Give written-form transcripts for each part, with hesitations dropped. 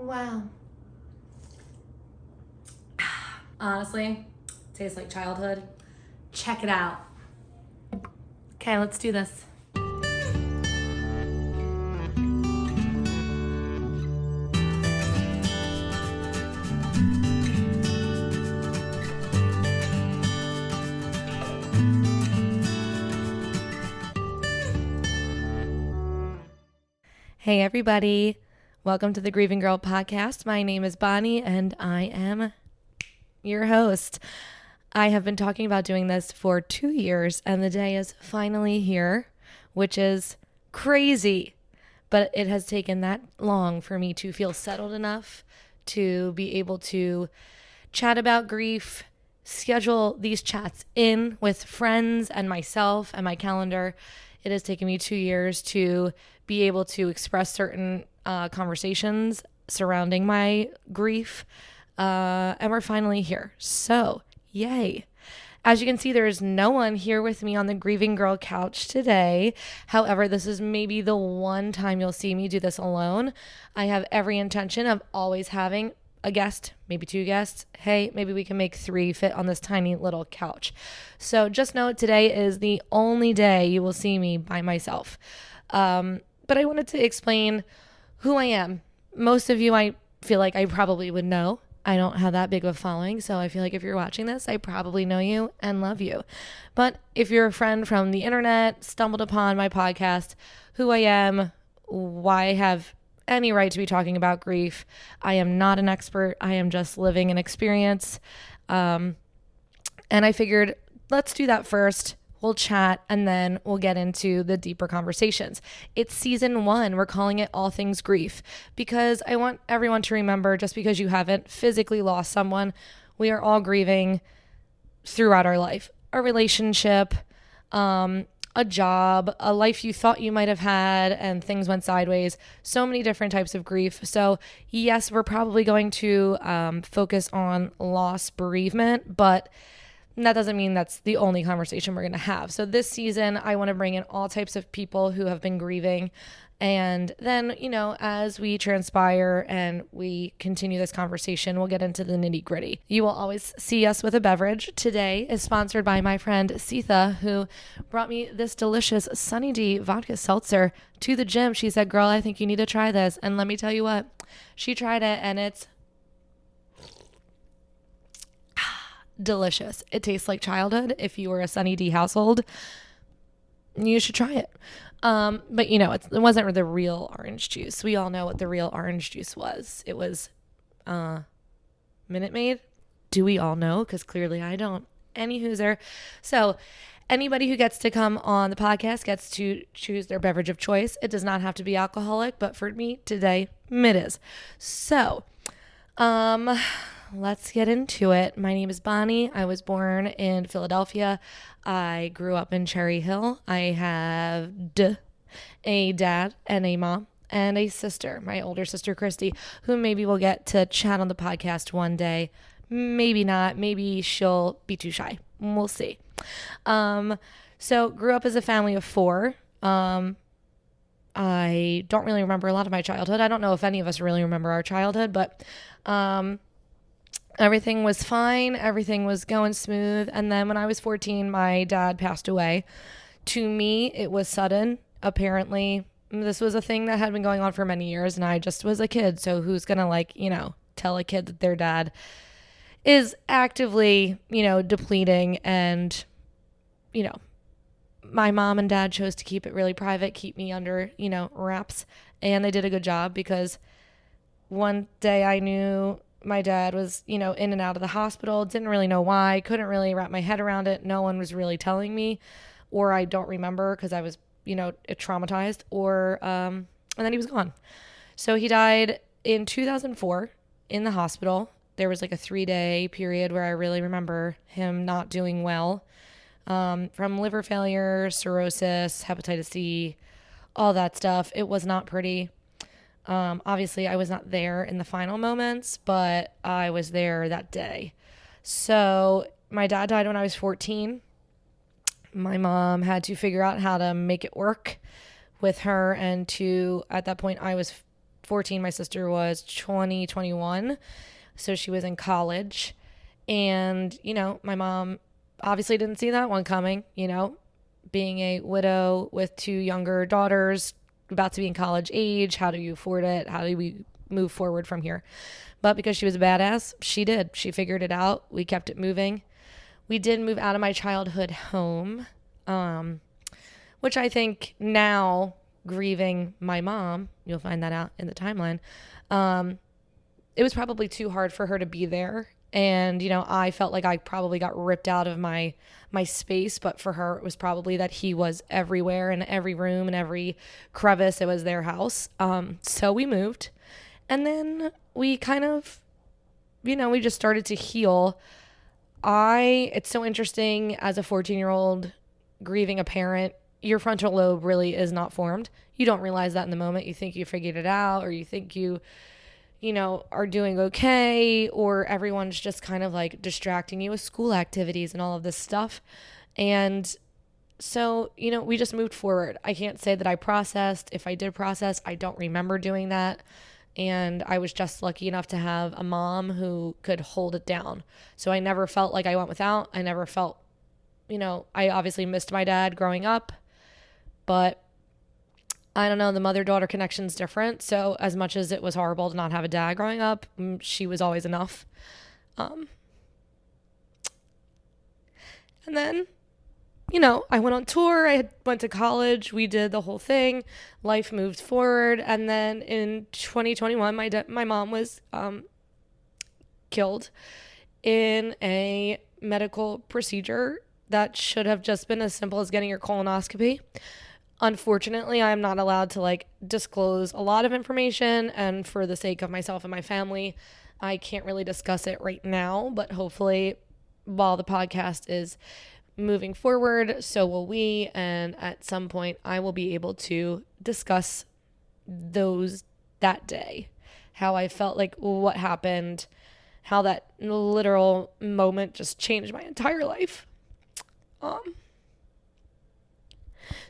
Wow. Honestly, tastes like childhood. Check it out. Okay, let's do this. Hey everybody, welcome to the Grieving Girl Podcast. My name is Bonnie and I am your host. I have been talking about doing this for 2 years and the day is finally here, which is crazy. But it has taken that long for me to feel settled enough to be able to chat about grief, schedule these chats in with friends and myself and my calendar. It has taken me 2 years to be able to express certain conversations surrounding my grief. And we're finally here. So, yay. As you can see, there is no one here with me on the Grieving Girl couch today. However, this is maybe the one time you'll see me do this alone. I have every intention of always having a guest, maybe 2 guests. Hey, maybe we can make 3 fit on this tiny little couch. So just know today is the only day you will see me by myself. But I wanted to explain who I am. Most of you, I feel like I probably would know. I don't have that big of a following, so I feel like if you're watching this, I probably know you and love you. But if you're a friend from the internet, stumbled upon my podcast, who I am, why I have any right to be talking about grief, I am not an expert. I am just living an experience. And I figured, let's do that first. We'll chat and then we'll get into the deeper conversations. It's season 1. We're calling it All Things Grief because I want everyone to remember, just because you haven't physically lost someone, we are all grieving throughout our life. A relationship, a job, a life you thought you might have had and things went sideways. So many different types of grief. So yes, we're probably going to focus on loss, bereavement, but that doesn't mean that's the only conversation we're going to have. So this season, I want to bring in all types of people who have been grieving. And then, as we transpire and we continue this conversation, we'll get into the nitty gritty. You will always see us with a beverage. Today is sponsored by my friend Sitha, who brought me this delicious Sunny D vodka seltzer to the gym. She said, girl, I think you need to try this. And let me tell you what, she tried it and it's delicious. It tastes like childhood. If you were a Sunny D household, you should try it. But it wasn't the real orange juice. We all know what the real orange juice was. It was Minute Maid. Do we all know? Because clearly I don't. Any hooser. So anybody who gets to come on the podcast gets to choose their beverage of choice. It does not have to be alcoholic, but for me today, it is. So, let's get into it. My name is Bonnie. I was born in Philadelphia. I grew up in Cherry Hill. I have a dad and a mom and a sister, my older sister, Christy, who maybe we'll get to chat on the podcast one day. Maybe not. Maybe she'll be too shy. We'll see. So grew up as a family of 4. I don't really remember a lot of my childhood. I don't know if any of us really remember our childhood, but everything was fine. Everything was going smooth. And then when I was 14, my dad passed away. To me, it was sudden. Apparently, this was a thing that had been going on for many years, and I just was a kid. So who's going to, tell a kid that their dad is actively, depleting and, my mom and dad chose to keep it really private, keep me under, wraps. And they did a good job because one day I knew my dad was, in and out of the hospital. Didn't really know why. Couldn't really wrap my head around it. No one was really telling me, or I don't remember because I was, traumatized, and then he was gone. So he died in 2004 in the hospital. There was like a 3-day period where I really remember him not doing well, from liver failure, cirrhosis, hepatitis C, all that stuff. It was not pretty. Obviously, I was not there in the final moments, but I was there that day. So my dad died when I was 14. My mom had to figure out how to make it work with her. And at that point, I was 14. My sister was 20, 21. So she was in college. And, my mom obviously didn't see that one coming, being a widow with 2 younger daughters about to be in college age. How do you afford it? How do we move forward from here? But because she was a badass, she did. She figured it out. We kept it moving. We did move out of my childhood home, which I think now, grieving my mom, you'll find that out in the timeline, it was probably too hard for her to be there. And, I felt like I probably got ripped out of my space, but for her, it was probably that he was everywhere in every room and every crevice. It was their house. So we moved, and then we kind of, we just started to heal. It's so interesting as a 14-year-old grieving a parent, your frontal lobe really is not formed. You don't realize that in the moment. You think you figured it out, or you think you are doing okay, or everyone's just kind of like distracting you with school activities and all of this stuff. And so, we just moved forward. I can't say that I processed. If I did process, I don't remember doing that. And I was just lucky enough to have a mom who could hold it down. So I never felt like I went without. I never felt, I obviously missed my dad growing up, but I don't know, the mother-daughter connection's different. So as much as it was horrible to not have a dad growing up, she was always enough. And then, I went on tour. I went to college. We did the whole thing. Life moved forward. And then in 2021, my mom was killed in a medical procedure that should have just been as simple as getting your colonoscopy. Unfortunately, I'm not allowed to disclose a lot of information, and for the sake of myself and my family, I can't really discuss it right now, but hopefully while the podcast is moving forward, so will we, and at some point I will be able to discuss that day, how I felt, like what happened, how that literal moment just changed my entire life.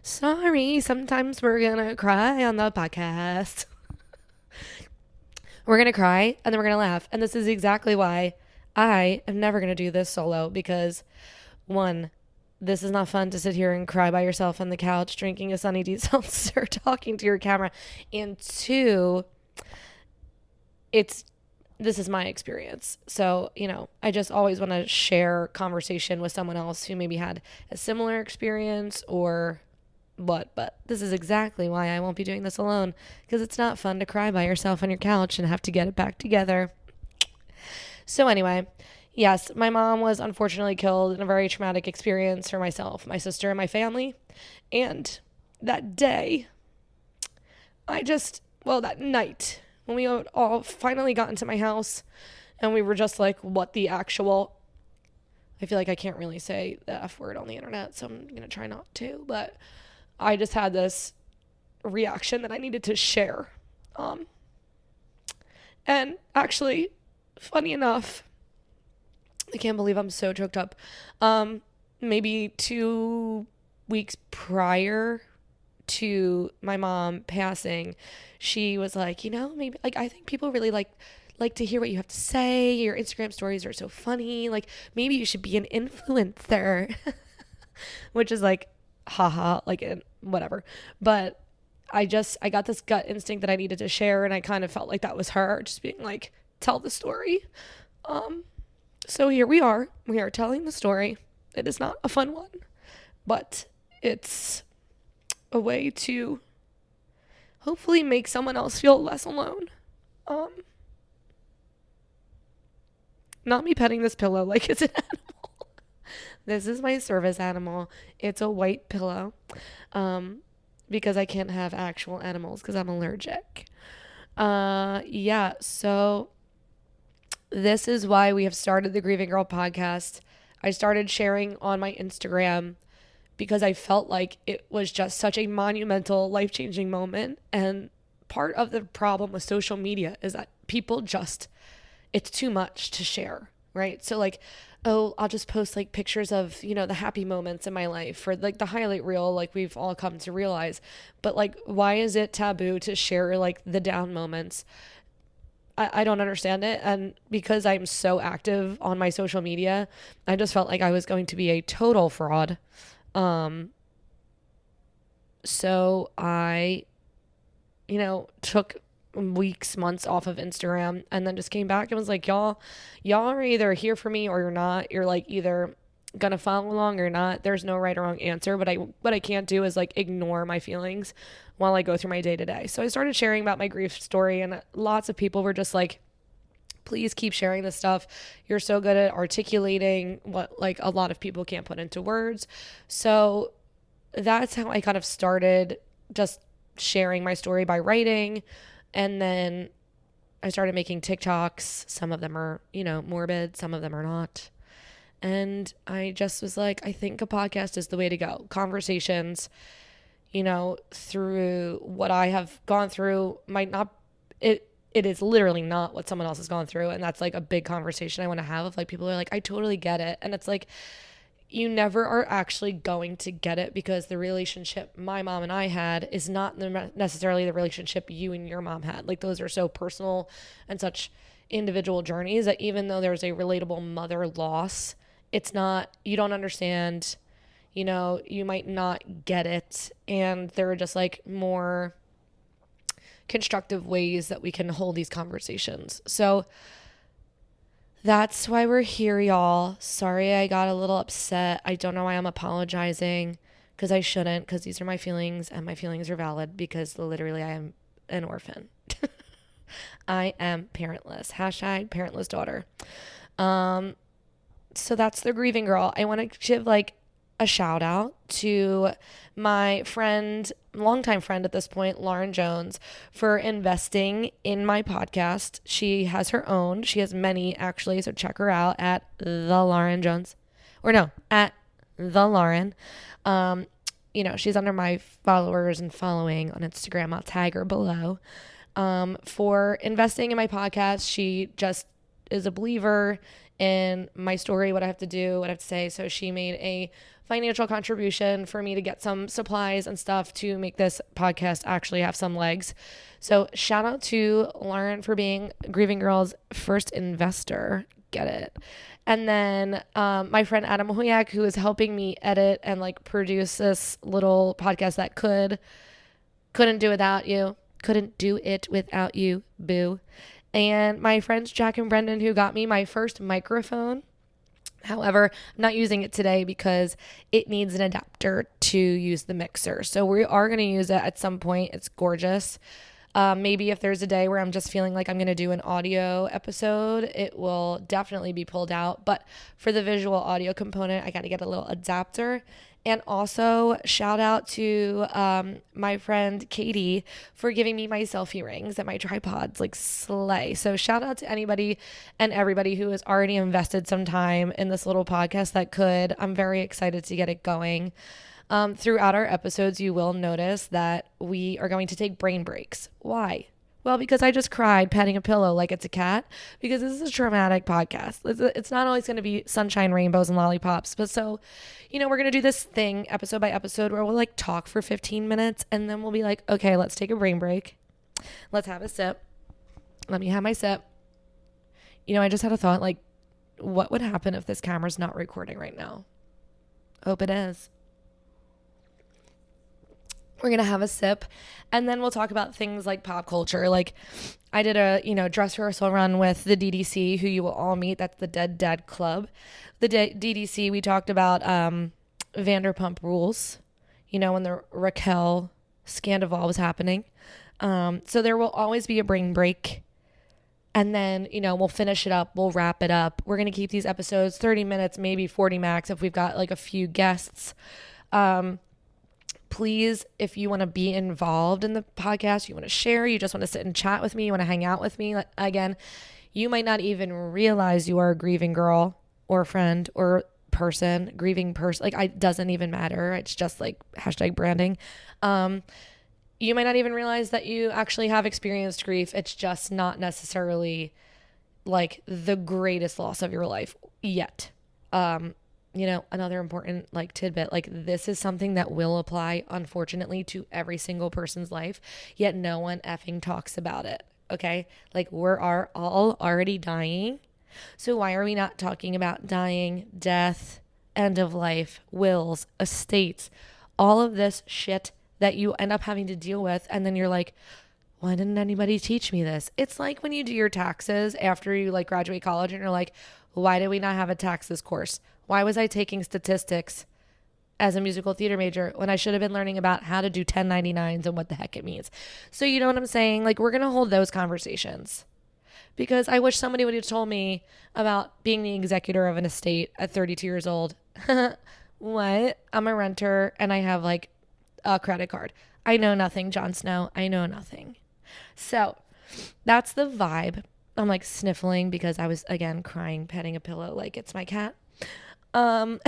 Sorry, sometimes we're gonna cry on the podcast. We're gonna cry and then we're gonna laugh. And this is exactly why I am never gonna do this solo, because 1, this is not fun to sit here and cry by yourself on the couch drinking a Sunny D seltzer, talking to your camera. And 2, this is my experience. So, I just always want to share conversation with someone else who maybe had a similar experience or what, but this is exactly why I won't be doing this alone, because it's not fun to cry by yourself on your couch and have to get it back together. So anyway, yes, my mom was unfortunately killed in a very traumatic experience for myself, my sister, and my family. And that day, that night, when we all finally got into my house and we were just like, what the actual, I feel like I can't really say the F word on the internet, so I'm going to try not to, but I just had this reaction that I needed to share. And actually, funny enough, I can't believe I'm so choked up. Maybe 2 weeks prior to my mom passing, she was like, maybe I think people really like to hear what you have to say. Your Instagram stories are so funny. Maybe you should be an influencer, which is haha, whatever. But I got this gut instinct that I needed to share, and I kind of felt like that was her just being like, tell the story. So here we are telling the story. It is not a fun one, but it's a way to hopefully make someone else feel less alone. Not me petting this pillow like it's an animal. This is my service animal. It's a white pillow. Because I can't have actual animals because I'm allergic. So this is why we have started the Grieving Girl Podcast. I started sharing on my Instagram because I felt like it was just such a monumental, life-changing moment. And part of the problem with social media is that people it's too much to share, right? So oh, I'll just post like pictures of, the happy moments in my life or like the highlight reel, like we've all come to realize. But like, why is it taboo to share like the down moments? I don't understand it. And because I'm so active on my social media, I just felt like I was going to be a total fraud. So I, took weeks, months off of Instagram and then just came back and was like, y'all are either here for me or you're not. You're like either gonna follow along or not. There's no right or wrong answer, but what I can't do is like ignore my feelings while I go through my day to day. So I started sharing about my grief story, and lots of people were just like, please keep sharing this stuff. You're so good at articulating what like a lot of people can't put into words. So that's how I kind of started just sharing my story by writing. And then I started making TikToks. Some of them are, morbid, some of them are not. And I just was like, I think a podcast is the way to go. Conversations, through what I have gone through might not, it is literally not what someone else has gone through. And that's like a big conversation I want to have of like, people are like, I totally get it. And it's like, you never are actually going to get it, because the relationship my mom and I had is not necessarily the relationship you and your mom had. Like, those are so personal and such individual journeys that even though there's a relatable mother loss, it's not, you don't understand, you might not get it. And there are just like more constructive ways that we can hold these conversations. So that's why we're here, y'all. Sorry I got a little upset. I don't know why I'm apologizing, because I shouldn't, because these are my feelings and my feelings are valid, because literally I am an orphan. I am parentless. # parentless daughter. So that's the Grieving Girl. I want to give like a shout out to my friend, longtime friend at this point, Lauren Jones, for investing in my podcast. She has her own. She has many actually, so check her out at the Lauren Jones, or no, at the Lauren. She's under my followers and following on Instagram. I'll tag her below. For investing in my podcast. She just is a believer in my story, what I have to do, what I have to say. So she made a financial contribution for me to get some supplies and stuff to make this podcast actually have some legs. So shout out to Lauren for being Grieving Girl's first investor. Get it? And then my friend Adam Hoyak, who is helping me edit and like produce this little podcast that couldn't do without you. Couldn't do it without you, boo. And my friends Jack and Brendan, who got me my first microphone. However, I'm not using it today because it needs an adapter to use the mixer. So we are going to use it at some point. It's gorgeous. Maybe if there's a day where I'm just feeling like I'm going to do an audio episode, it will definitely be pulled out. But for the visual audio component, I got to get a little adapter. And also shout out to my friend Katie for giving me my selfie rings and my tripods, like slay. So shout out to anybody and everybody who has already invested some time in this little podcast that could. I'm very excited to get it going. Throughout our episodes, you will notice that we are going to take brain breaks. Why? Well, because I just cried petting a pillow like it's a cat, because this is a traumatic podcast. It's not always going to be sunshine, rainbows, and lollipops. But so, we're going to do this thing episode by episode where we'll like talk for 15 minutes and then we'll be like, okay, let's take a brain break. Let's have a sip. Let me have my sip. I just had a thought, like, what would happen if this camera's not recording right now? Hope it is. We're going to have a sip, and then we'll talk about things like pop culture. Like, I did a, dress rehearsal run with the DDC, who you will all meet. That's the Dead Dad Club. The DDC, we talked about Vanderpump Rules, when the Raquel scandal was happening. So there will always be a brain break. And then, we'll finish it up. We'll wrap it up. We're going to keep these episodes 30 minutes, maybe 40 max if we've got like a few guests. Please, if you want to be involved in the podcast, you want to share, you just want to sit and chat with me, you want to hang out with me. Like, again, you might not even realize you are a grieving girl or friend or person, grieving person. Like, it doesn't even matter. It's just like #branding. You might not even realize that you actually have experienced grief. It's just not necessarily like the greatest loss of your life yet. Another important like tidbit, like this is something that will apply, unfortunately, to every single person's life, yet no one effing talks about it. Okay. Like we're all already dying. So why are we not talking about dying, death, end of life, wills, estates, all of this shit that you end up having to deal with? And then you're like, why didn't anybody teach me this? It's like when you do your taxes after you like graduate college and you're like, why did we not have a taxes course? Why was I taking statistics as a musical theater major when I should have been learning about how to do 1099s and what the heck it means? So you know what I'm saying? Like we're going to hold those conversations because I wish somebody would have told me about being the executor of an estate at 32 years old. What? I'm a renter and I have like a credit card. I know nothing, Jon Snow. I know nothing. So that's the vibe. I'm like sniffling because I was again crying, petting a pillow like it's my cat. At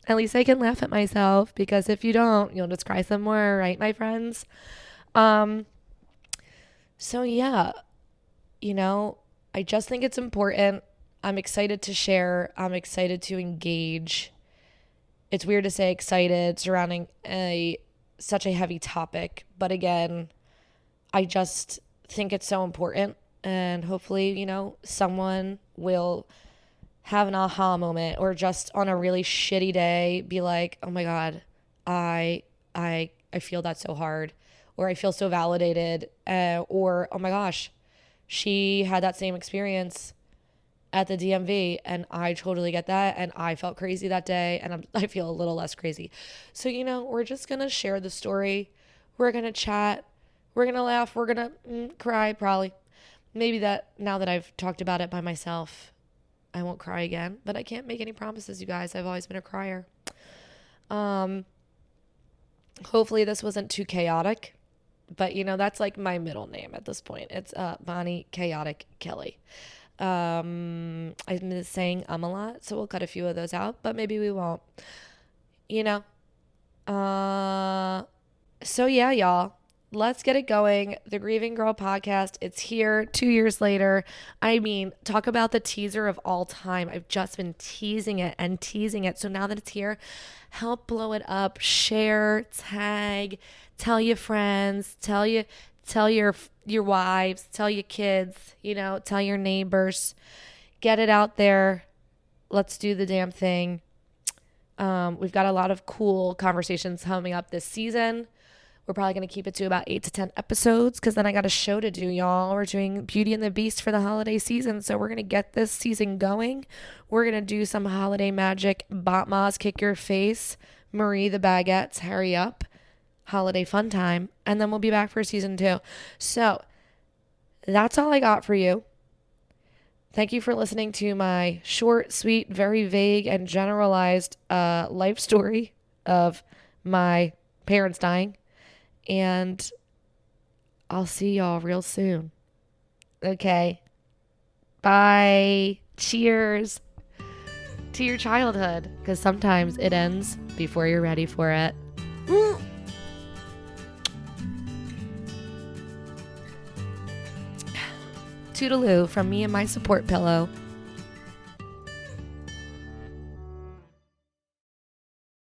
least I can laugh at myself because if you don't, you'll just cry some more, right, my friends? So yeah, I just think it's important. I'm excited to share. I'm excited to engage. It's weird to say excited surrounding such a heavy topic, but again, I just think it's so important, and hopefully, someone will have an aha moment or just on a really shitty day be like, oh my God, I feel that so hard, or I feel so validated, or oh my gosh, she had that same experience at the DMV and I totally get that and I felt crazy that day and I feel a little less crazy. So, we're just going to share the story. We're going to chat. We're going to laugh. We're going to cry probably. Maybe that now that I've talked about it by myself, I won't cry again, but I can't make any promises, you guys. I've always been a crier. Hopefully this wasn't too chaotic, but that's like my middle name at this point. It's Bonnie Chaotic Kelly. I've been saying a lot, so we'll cut a few of those out, but maybe we won't. So yeah, y'all. Let's get it going. The Grieving Girl Podcast. It's here 2 years later. I mean, talk about the teaser of all time. I've just been teasing it and teasing it. So now that it's here, help blow it up, share, tag, tell your friends, tell your wives, tell your kids, tell your neighbors, get it out there. Let's do the damn thing. We've got a lot of cool conversations coming up this season. We're probably going to keep it to about 8 to 10 episodes because then I got a show to do, y'all. We're doing Beauty and the Beast for the holiday season. So we're going to get this season going. We're going to do some holiday magic. Batmas, kick your face. Marie the Baguettes, hurry up. Holiday fun time. And then we'll be back for season 2. So that's all I got for you. Thank you for listening to my short, sweet, very vague, and generalized life story of my parents dying. And I'll see y'all real soon. Okay. Bye. Cheers to your childhood, because sometimes it ends before you're ready for it. Toodaloo from me and my support pillow.